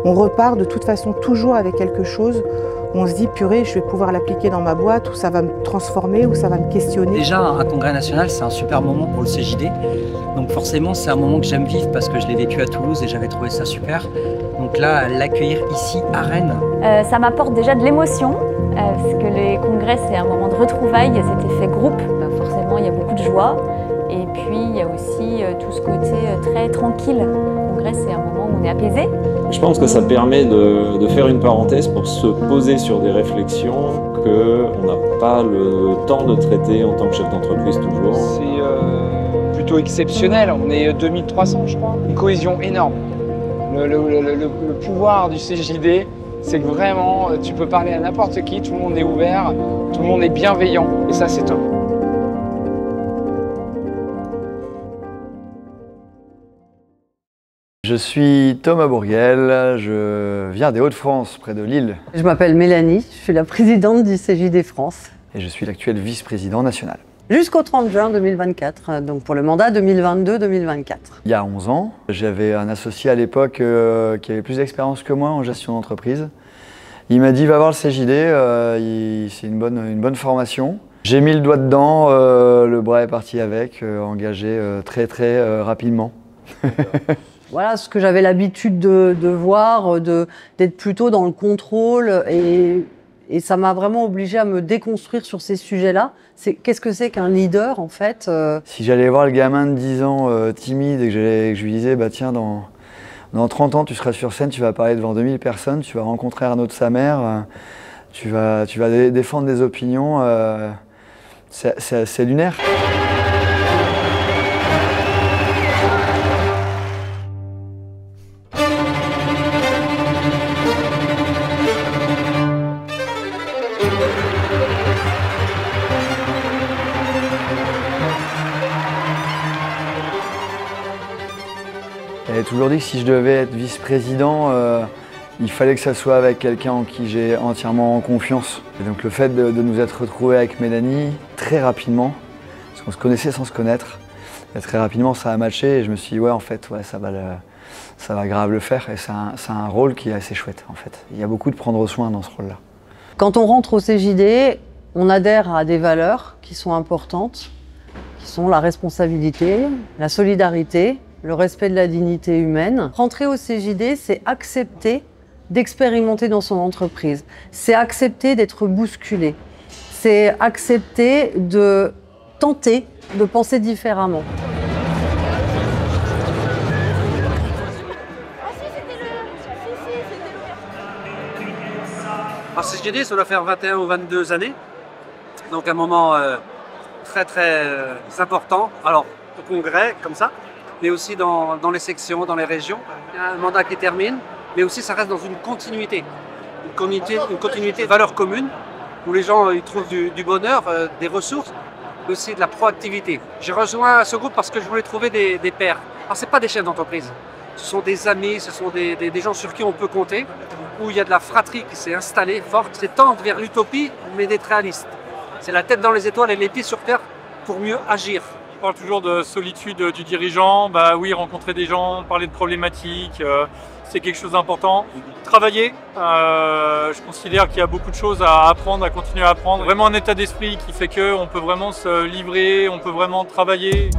On repart de toute façon toujours avec quelque chose où on se dit purée, je vais pouvoir l'appliquer dans ma boîte, où ça va me transformer, où ça va me questionner. Déjà, un congrès national, c'est un super moment pour le CJD. Donc forcément, c'est un moment que j'aime vivre parce que je l'ai vécu à Toulouse et j'avais trouvé ça super. Donc là, l'accueillir ici à Rennes. Ça m'apporte déjà de l'émotion, parce que les congrès, c'est un moment de retrouvailles, il y a cet effet groupe. Forcément, il y a beaucoup de joie. Et puis, il y a aussi tout ce côté très tranquille. Le congrès, c'est un moment où on est apaisé. Je pense que ça permet de faire une parenthèse pour se poser sur des réflexions qu'on n'a pas le temps de traiter en tant que chef d'entreprise toujours. C'est plutôt exceptionnel, on est 2300 je crois. Une cohésion énorme. Le pouvoir du CJD, c'est que vraiment tu peux parler à n'importe qui, tout le monde est ouvert, tout le monde est bienveillant et ça c'est top. Je suis Thomas Bourguel, je viens des Hauts-de-France, près de Lille. Je m'appelle Mélanie, je suis la présidente du CJD France. Et je suis l'actuel vice-président national. Jusqu'au 30 juin 2024, donc pour le mandat 2022-2024. Il y a 11 ans, j'avais un associé à l'époque qui avait plus d'expérience que moi en gestion d'entreprise. Il m'a dit va voir le CJD, c'est une bonne formation. J'ai mis le doigt dedans, le bras est parti avec, engagé très rapidement. Voilà ce que j'avais l'habitude de voir, d'être plutôt dans le contrôle et ça m'a vraiment obligée à me déconstruire sur ces sujets-là. Qu'est-ce que c'est qu'un leader en fait Si j'allais voir le gamin de 10 ans timide et que je lui disais bah tiens dans 30 ans tu seras sur scène, tu vas parler devant 2000 personnes, tu vas rencontrer Arnaud de sa mère, tu vas défendre des opinions, c'est lunaire. J'ai toujours dit que si je devais être vice-président, il fallait que ça soit avec quelqu'un en qui j'ai entièrement confiance. Et donc le fait de nous être retrouvés avec Mélanie très rapidement, parce qu'on se connaissait sans se connaître, et très rapidement ça a matché et je me suis dit ouais en fait ouais, ça va grave le faire et c'est un rôle qui est assez chouette en fait. Il y a beaucoup de prendre soin dans ce rôle-là. Quand on rentre au CJD, on adhère à des valeurs qui sont importantes, qui sont la responsabilité, la solidarité, le respect de la dignité humaine. Rentrer au CJD, c'est accepter d'expérimenter dans son entreprise. C'est accepter d'être bousculé. C'est accepter de tenter de penser différemment. Alors CJD, ça doit faire 21 ou 22 années. Donc un moment très important. Alors au congrès, comme ça, mais aussi dans les sections, dans les régions. Il y a un mandat qui termine, mais aussi ça reste dans une continuité. Une continuité de valeurs communes, où les gens ils trouvent du bonheur, des ressources, mais aussi de la proactivité. J'ai rejoint ce groupe parce que je voulais trouver des pairs. Alors ce n'est pas des chefs d'entreprise, ce sont des amis, ce sont des gens sur qui on peut compter, où il y a de la fratrie qui s'est installée forte. C'est tendre vers l'utopie, mais d'être réaliste. C'est la tête dans les étoiles et les pieds sur terre pour mieux agir. On parle toujours de solitude du dirigeant, bah oui, rencontrer des gens, parler de problématiques, c'est quelque chose d'important. Travailler, je considère qu'il y a beaucoup de choses à apprendre, à continuer à apprendre. Vraiment un état d'esprit qui fait qu'on peut vraiment se livrer, on peut vraiment travailler.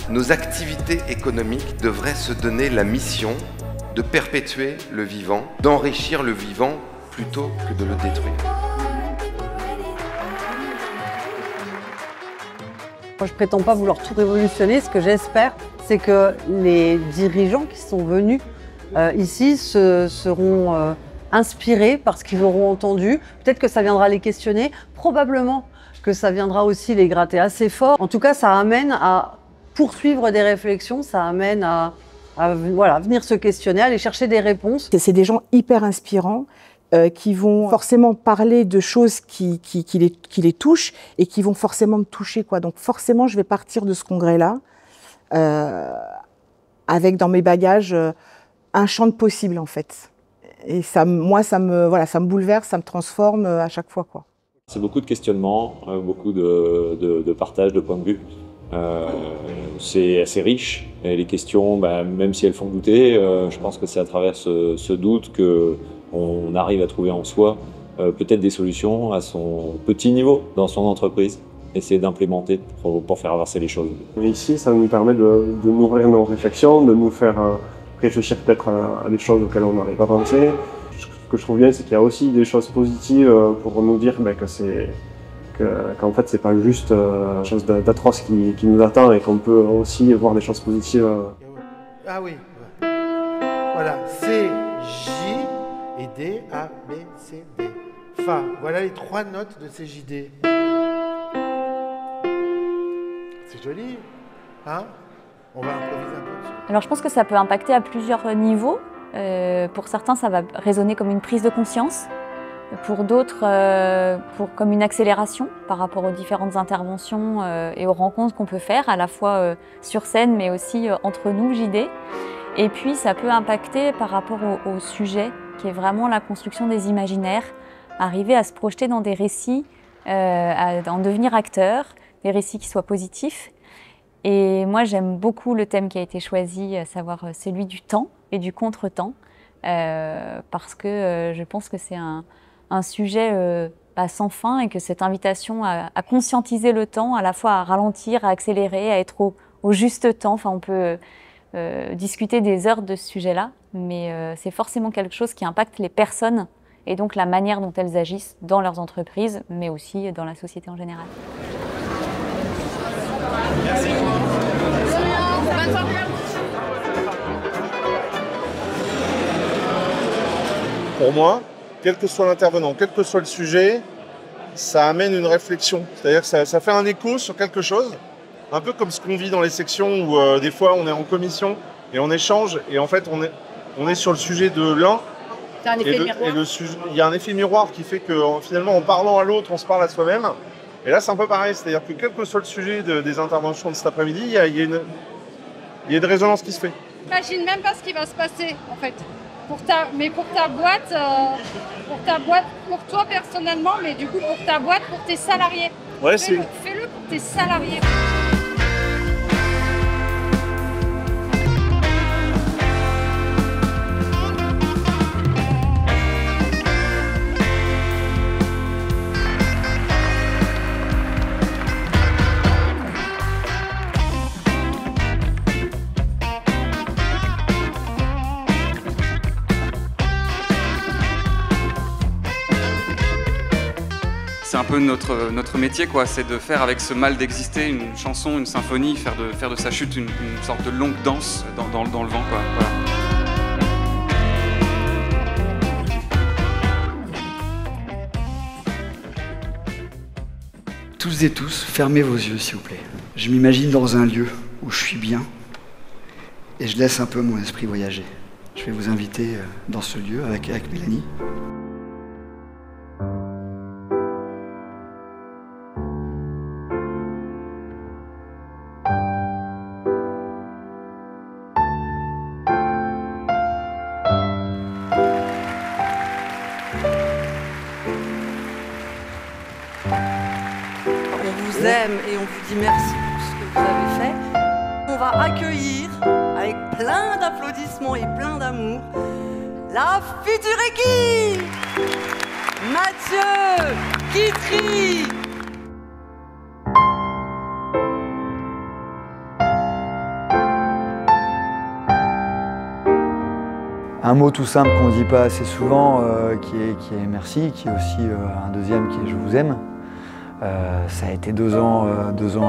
Nos activités économiques devraient se donner la mission de perpétuer le vivant, d'enrichir le vivant plutôt que de le détruire. Moi, je ne prétends pas vouloir tout révolutionner. Ce que j'espère, c'est que les dirigeants qui sont venus ici seront inspirés par ce qu'ils auront entendu. Peut-être que ça viendra les questionner, probablement que ça viendra aussi les gratter assez fort. En tout cas, ça amène à poursuivre des réflexions, ça amène à voilà, venir se questionner, aller chercher des réponses. C'est des gens hyper inspirants qui vont forcément parler de choses qui les touchent et qui vont forcément me toucher, quoi. Donc forcément, je vais partir de ce congrès-là avec dans mes bagages un champ de possibles en fait. Et ça, moi, ça me bouleverse, ça me transforme à chaque fois, quoi. C'est beaucoup de questionnements, beaucoup de partage de points de vue. C'est assez riche et les questions, même si elles font douter, je pense que c'est à travers ce doute qu'on arrive à trouver en soi peut-être des solutions à son petit niveau dans son entreprise, essayer d'implémenter pour faire avancer les choses. Mais ici, ça nous permet de nourrir nos réflexions, de nous faire réfléchir peut-être à des choses auxquelles on n'aurait pas pensé. Ce que je trouve bien, c'est qu'il y a aussi des choses positives pour nous dire qu'en fait, c'est pas juste quelque chose d'atroce qui nous attend et qu'on peut aussi voir des choses positives. Ah oui, voilà, C, J et D, A, B, C, D. Fa, voilà les 3 notes de CJD. C'est joli, hein? On va improviser un peu dessus. Alors je pense que ça peut impacter à plusieurs niveaux. Pour certains, ça va résonner comme une prise de conscience. Pour d'autres, comme une accélération par rapport aux différentes interventions et aux rencontres qu'on peut faire, à la fois sur scène, mais aussi entre nous, JD. Et puis, ça peut impacter par rapport au sujet, qui est vraiment la construction des imaginaires, arriver à se projeter dans des récits, à en devenir acteur, des récits qui soient positifs. Et moi, j'aime beaucoup le thème qui a été choisi, à savoir celui du temps et du contre-temps, parce que je pense que c'est un sujet sans fin et que cette invitation à conscientiser le temps, à la fois à ralentir, à accélérer, à être au juste temps. Enfin, on peut discuter des heures de ce sujet-là, mais c'est forcément quelque chose qui impacte les personnes et donc la manière dont elles agissent dans leurs entreprises, mais aussi dans la société en général. Merci. Pour moi, quel que soit l'intervenant, quel que soit le sujet, ça amène une réflexion. C'est-à-dire que ça fait un écho sur quelque chose, un peu comme ce qu'on vit dans les sections où des fois on est en commission et on échange et en fait on est sur le sujet de l'un. Il y a un effet miroir qui fait que finalement en parlant à l'autre, on se parle à soi-même. Et là c'est un peu pareil, c'est-à-dire que quel que soit le sujet des interventions de cet après-midi, il y a une résonance qui se fait. J'imagine même pas ce qui va se passer en fait. Pour ta boîte, pour toi personnellement, mais du coup pour ta boîte, pour tes salariés. Ouais, fais-le pour tes salariés. C'est un peu notre métier, quoi. C'est de faire avec ce mal d'exister une chanson, une symphonie, faire de sa chute une sorte de longue danse dans le vent, quoi. Voilà. Toutes et tous, fermez vos yeux, s'il vous plaît. Je m'imagine dans un lieu où je suis bien et je laisse un peu mon esprit voyager. Je vais vous inviter dans ce lieu avec Mélanie. Et on vous dit merci pour ce que vous avez fait. On va accueillir, avec plein d'applaudissements et plein d'amour, la future équipe! Mathieu, Guitry. Un mot tout simple qu'on ne dit pas assez souvent, qui est merci, qui est aussi un deuxième qui est je vous aime. Ça a été 2 ans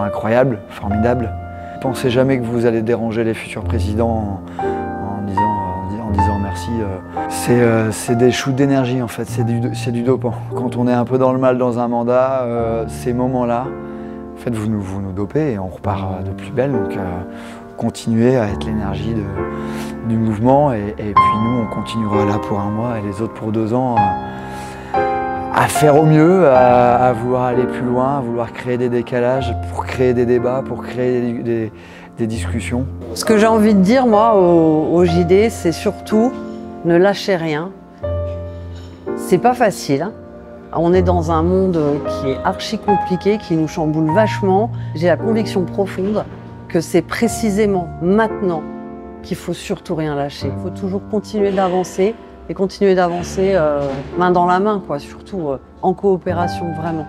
incroyables, formidables. Pensez jamais que vous allez déranger les futurs présidents en disant merci. C'est des shoots d'énergie en fait, c'est du dopant. Quand on est un peu dans le mal dans un mandat, ces moments-là, en fait, vous nous dopez et on repart de plus belle. Donc continuez à être l'énergie du mouvement et puis nous on continuera là pour 1 mois et les autres pour 2 ans. à faire au mieux, à vouloir aller plus loin, à vouloir créer des décalages pour créer des débats, pour créer des discussions. Ce que j'ai envie de dire, moi, au JD, c'est surtout ne lâchez rien. C'est pas facile, hein. On est dans un monde qui est archi compliqué, qui nous chamboule vachement. J'ai la conviction profonde que c'est précisément maintenant qu'il faut surtout rien lâcher. Il faut toujours continuer d'avancer et continuer d'avancer main dans la main, quoi, surtout en coopération, vraiment.